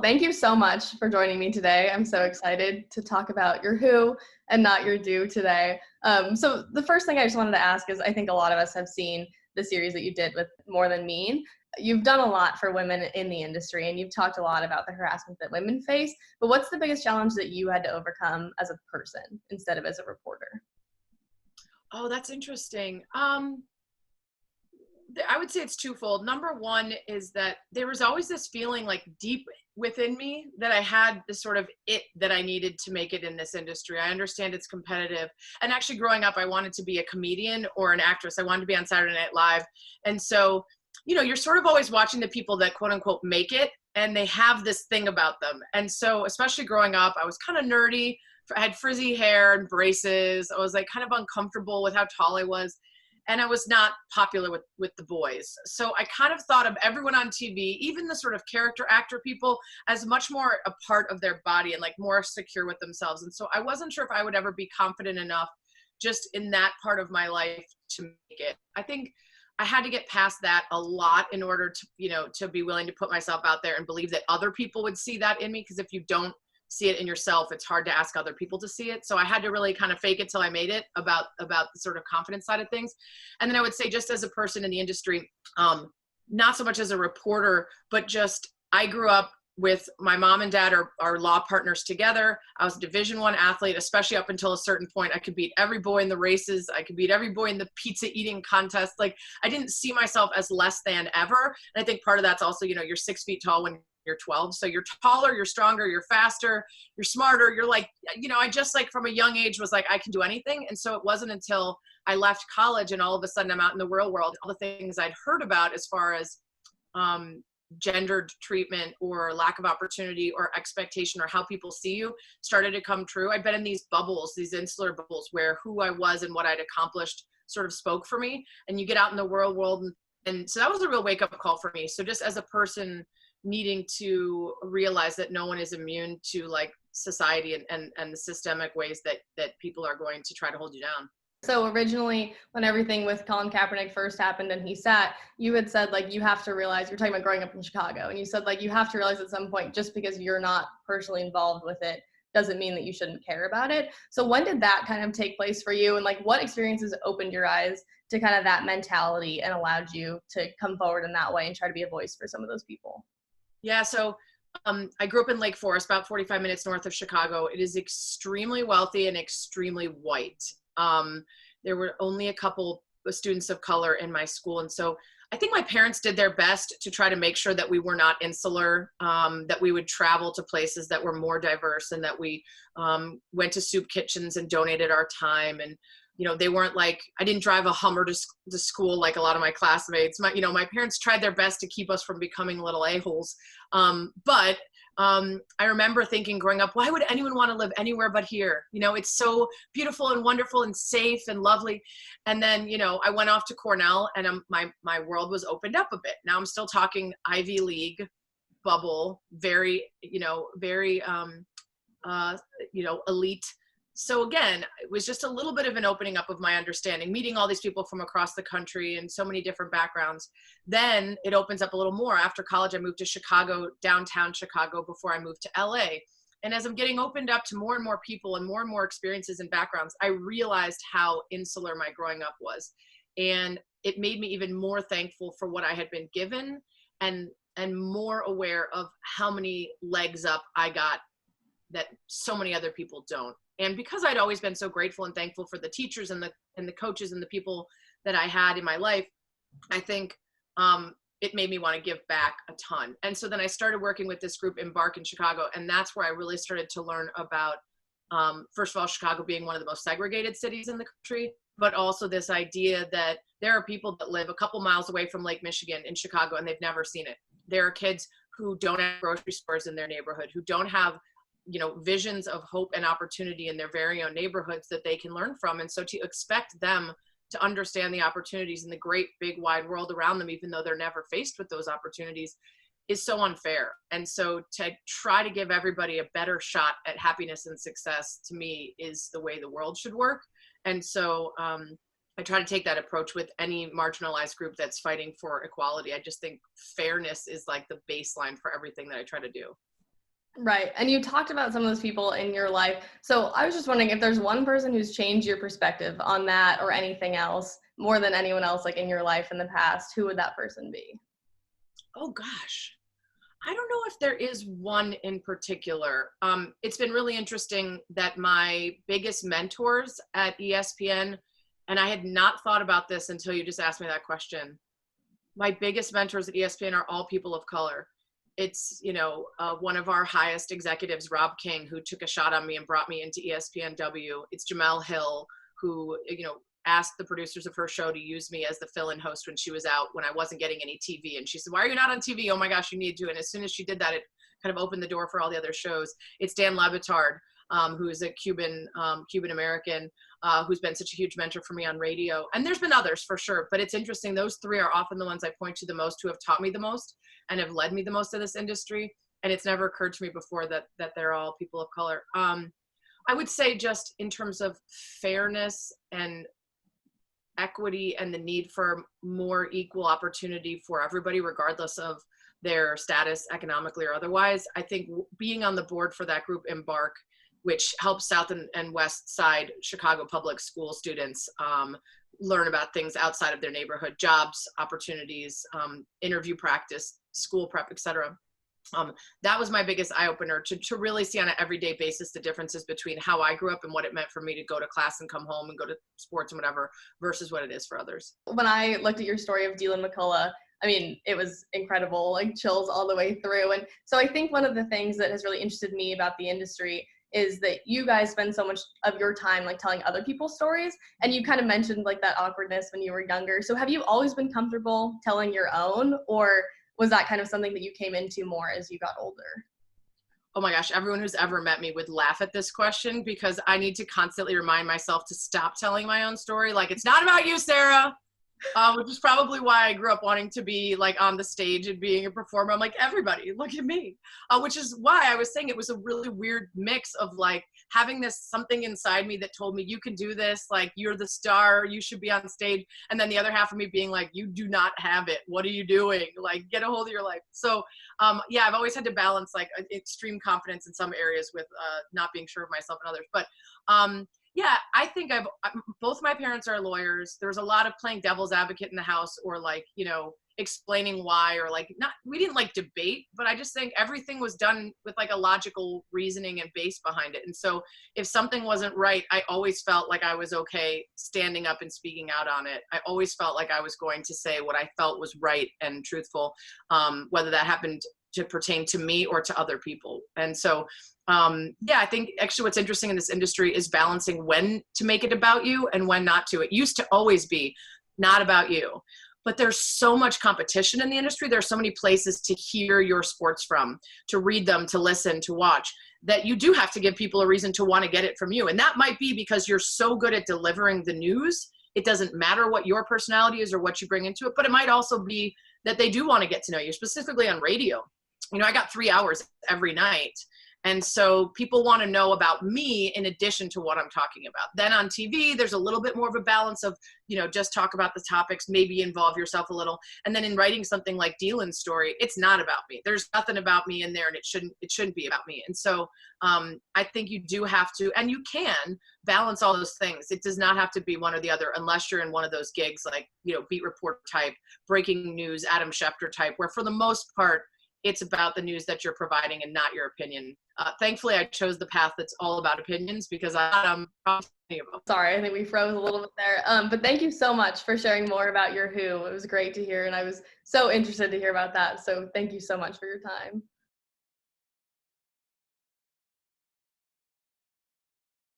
Thank you so much for joining me today. I'm so excited to talk about your who and not your do today. So the first thing I just wanted to ask is, I think a lot of us have seen the series that you did with More Than Mean. You've done a lot for women in the industry, and you've talked a lot about the harassment that women face, but what's the biggest challenge that you had to overcome as a person instead of as a reporter? Oh, that's interesting. I would say it's twofold. Number one is that there was always this feeling like deep within me that I had this sort of it that I needed to make it in this industry. I understand it's competitive. And actually growing up, I wanted to be a comedian or an actress. I wanted to be on Saturday Night Live. And so, you're sort of always watching the people that quote unquote make it, and they have this thing about them. And so, especially growing up, I was kind of nerdy. I had frizzy hair and braces. I was like kind of uncomfortable with how tall I was. And I was not popular with the boys. So I kind of thought of everyone on TV, even the sort of character actor people, as much more a part of their body and like more secure with themselves. And so I wasn't sure if I would ever be confident enough just in that part of my life to make it. I think I had to get past that a lot in order to, to be willing to put myself out there and believe that other people would see that in me. Because if you don't see it in yourself, it's hard to ask other people to see it. So I had to really kind of fake it till I made it about the sort of confidence side of things. And then I would say, just as a person in the industry, not so much as a reporter, but just I grew up with my mom and dad are law partners together. I was a Division I athlete, especially up until a certain point. I could beat every boy in the races. I could beat every boy in the pizza eating contest. Like, I didn't see myself as less than ever. And I think part of that's also, you're 6 feet tall when you're 12. So you're taller, you're stronger, you're faster, you're smarter. You're like, I just like from a young age was like, I can do anything. And so it wasn't until I left college and all of a sudden I'm out in the real world, all the things I'd heard about as far as gendered treatment or lack of opportunity or expectation or how people see you started to come true. I'd been in these bubbles, these insular bubbles, where who I was and what I'd accomplished sort of spoke for me. And you get out in the real world. And so that was a real wake up call for me. So just as a person needing to realize that no one is immune to like society and the systemic ways that people are going to try to hold you down. So originally, when everything with Colin Kaepernick first happened and he sat, you had said, like, you have to realize, you're talking about growing up in Chicago, and you said, like, you have to realize at some point, just because you're not personally involved with it doesn't mean that you shouldn't care about it. So when did that kind of take place for you? And like, what experiences opened your eyes to kind of that mentality and allowed you to come forward in that way and try to be a voice for some of those people? Yeah, so I grew up in Lake Forest, about 45 minutes north of Chicago. It is extremely wealthy and extremely white. There were only a couple of students of color in my school. And so I think my parents did their best to try to make sure that we were not insular, that we would travel to places that were more diverse, and that we went to soup kitchens and donated our time. And they weren't like, I didn't drive a Hummer to school like a lot of my classmates. My parents tried their best to keep us from becoming little a-holes. But I remember thinking growing up, why would anyone want to live anywhere but here? It's so beautiful and wonderful and safe and lovely. And then, I went off to Cornell, and my world was opened up a bit. Now I'm still talking Ivy League bubble, very, very, elite. So again, it was just a little bit of an opening up of my understanding, meeting all these people from across the country and so many different backgrounds. Then it opens up a little more. After college, I moved to Chicago, downtown Chicago, before I moved to LA. And as I'm getting opened up to more and more people and more experiences and backgrounds, I realized how insular my growing up was. And it made me even more thankful for what I had been given, and more aware of how many legs up I got that so many other people don't. And because I'd always been so grateful and thankful for the teachers and the coaches and the people that I had in my life, I think it made me want to give back a ton. And so then I started working with this group, Embark, in Chicago. And that's where I really started to learn about, first of all, Chicago being one of the most segregated cities in the country, but also this idea that there are people that live a couple miles away from Lake Michigan in Chicago, and they've never seen it. There are kids who don't have grocery stores in their neighborhood, who don't have visions of hope and opportunity in their very own neighborhoods that they can learn from. And so to expect them to understand the opportunities in the great big wide world around them, even though they're never faced with those opportunities, is so unfair. And so to try to give everybody a better shot at happiness and success, to me, is the way the world should work. And so I try to take that approach with any marginalized group that's fighting for equality. I just think fairness is like the baseline for everything that I try to do. Right. And you talked about some of those people in your life. So I was just wondering if there's one person who's changed your perspective on that or anything else more than anyone else like in your life in the past, who would that person be? Oh gosh. I don't know if there is one in particular. It's been really interesting that my biggest mentors at ESPN, and I had not thought about this until you just asked me that question. My biggest mentors at ESPN are all people of color. It's, one of our highest executives, Rob King, who took a shot on me and brought me into ESPNW. It's Jamel Hill, who, asked the producers of her show to use me as the fill-in host when she was out, when I wasn't getting any TV. And she said, "Why are you not on TV? Oh my gosh, you need to." And as soon as she did that, it kind of opened the door for all the other shows. It's Dan Labitard, who is a Cuban American, who's been such a huge mentor for me on radio. And there's been others for sure, but it's interesting. Those three are often the ones I point to the most, who have taught me the most and have led me the most in this industry. And it's never occurred to me before that they're all people of color. I would say, just in terms of fairness and equity and the need for more equal opportunity for everybody, regardless of their status economically or otherwise, I think being on the board for that group, Embark, which helps South and West Side Chicago public school students learn about things outside of their neighborhood, jobs, opportunities, interview practice, school prep, etc. That was my biggest eye-opener, to really see on an everyday basis the differences between how I grew up and what it meant for me to go to class and come home and go to sports and whatever versus what it is for others. When I looked at your story of Dylan McCullough, I mean, it was incredible, like chills all the way through. And so I think one of the things that has really interested me about the industry is that you guys spend so much of your time like telling other people's stories. And you kind of mentioned like that awkwardness when you were younger. So have you always been comfortable telling your own, or was that kind of something that you came into more as you got older? Oh my gosh, everyone who's ever met me would laugh at this question, because I need to constantly remind myself to stop telling my own story. Like, it's not about you, Sarah. Which is probably why I grew up wanting to be like on the stage and being a performer. I'm like, everybody, look at me. Which is why I was saying it was a really weird mix of like having this something inside me that told me, you can do this, like you're the star, you should be on stage. And then the other half of me being like, you do not have it. What are you doing? Like, get a hold of your life. So yeah, I've always had to balance like extreme confidence in some areas with not being sure of myself in others. But yeah, I think both my parents are lawyers. There was a lot of playing devil's advocate in the house, or like, explaining why, or like we didn't like debate, but I just think everything was done with like a logical reasoning and base behind it. And so if something wasn't right, I always felt like I was okay standing up and speaking out on it. I always felt like I was going to say what I felt was right and truthful, whether that happened to pertain to me or to other people. And so yeah, I think actually what's interesting in this industry is balancing when to make it about you and when not to. It used to always be not about you, but there's so much competition in the industry. There's so many places to hear your sports from, to read them, to listen, to watch, that you do have to give people a reason to want to get it from you. And that might be because you're so good at delivering the news. It doesn't matter what your personality is or what you bring into it, but it might also be that they do want to get to know you, specifically on radio. I got 3 hours every night. And so people want to know about me in addition to what I'm talking about. Then on TV, there's a little bit more of a balance of, just talk about the topics, maybe involve yourself a little. And then in writing something like Dylan's story, it's not about me. There's nothing about me in there, and it shouldn't be about me. And so I think you do have to, and you can balance all those things. It does not have to be one or the other, unless you're in one of those gigs like, beat report type, breaking news, Adam Schefter type, where for the most part, it's about the news that you're providing and not your opinion. Thankfully, I chose the path that's all about opinions, because I'm Sorry, I think we froze a little bit there. But thank you so much for sharing more about your who. It was great to hear, and I was so interested to hear about that. So thank you so much for your time.